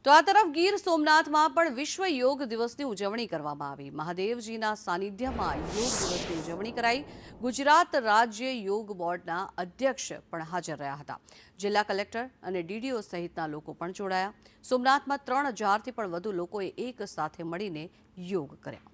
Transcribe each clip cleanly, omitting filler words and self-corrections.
તો આ તરફ ગીર સોમનાથમાં પણ વિશ્વ યોગ દિવસની ઉજવણી કરવામાં આવી। મહાદેવજીના સાનિધ્યમાં યોગ દિવસની ઉજવણી કરાઈ। ગુજરાત રાજ્ય યોગ બોર્ડના અધ્યક્ષ પણ હાજર રહ્યા હતા। જિલ્લા કલેક્ટર અને ડીડીઓ સહિતના લોકો પણ જોડાયા। સોમનાથમાં 3000થી પણ વધુ લોકોએ એક સાથે મળીને યોગ કર્યા।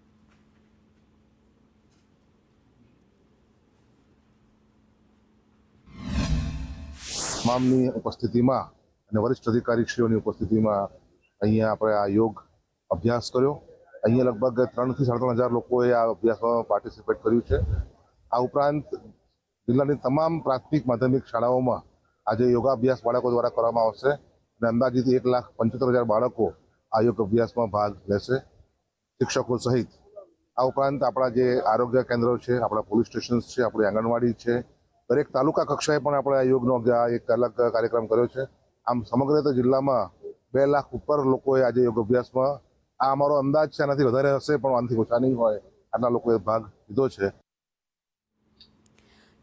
તમામની ઉપસ્થિતિમાં અને વરિષ્ઠ અધિકારીશ્રીઓની ઉપસ્થિતિમાં અહીંયા આપણે આ યોગ અભ્યાસ કર્યો। અહીંયા લગભગ 3 થી 3.5 લોકોએ આ અભ્યાસમાં પાર્ટિસિપેટ કર્યું છે। આ ઉપરાંત જિલ્લાની તમામ પ્રાથમિક માધ્યમિક શાળાઓમાં આજે યોગાભ્યાસ બાળકો દ્વારા કરવામાં આવશે અને અંદાજિત 1,75,000 બાળકો આ યોગ અભ્યાસમાં ભાગ લેશે, શિક્ષકો સહિત। આ ઉપરાંત આપણા જે આરોગ્ય કેન્દ્રો છે, આપણા પોલીસ સ્ટેશન છે, આપણી આંગણવાડી છે, દરેક તાલુકા કક્ષાએ પણ આપણે આ યોગનો એક અલગ કાર્યક્રમ કર્યો છે। આમ સમગ્ર જિલ્લામાં 2 લાખ ઉપર લોકોએ આજે યોગ અભ્યાસમાં, આ અમારો અંદાજ છે, આનાથી વધારે હશે પણ આનાથી ઓછા નહીં હોય, આટલા લોકોએ ભાગ લીધો છે।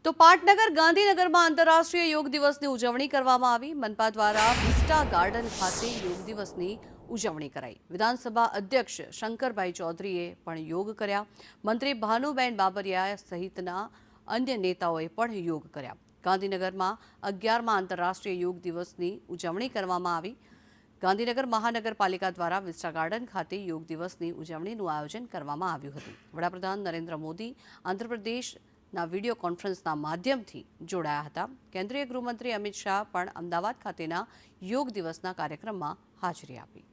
તો પાટનગર ગાંધીનગરમાં આંતરરાષ્ટ્રીય યોગ દિવસની ઉજવણી કરવામાં આવી। મનપા દ્વારા વિસ્ટા ગાર્ડન ખાતે યોગ દિવસની ઉજવણી કરાઈ। વિધાનસભા અધ્યક્ષ શંકરભાઈ ચૌધરીએ પણ યોગ કર્યા। મંત્રી ભાનુબેન બાબરિયા સહિતના અન્ય નેતાઓએ પણ યોગ કર્યા। ગાંધીનગરમાં 11મા આંતરરાષ્ટ્રીય યોગ દિવસની ઉજવણી કરવામાં આવી। ગાંધીનગર મહાનગરપાલિકા દ્વારા વિસ્ટા ગાર્ડન ખાતે યોગ દિવસની ઉજવણીનું આયોજન કરવામાં આવ્યું હતું। વડાપ્રધાન નરેન્દ્ર મોદી આંધ્રપ્રદેશના વિડીયો કોન્ફરન્સના માધ્યમથી જોડાયા હતા। કેન્દ્રીય ગૃહમંત્રી અમિત શાહ પણ અમદાવાદ ખાતેના યોગ દિવસના કાર્યક્રમમાં હાજરી આપી।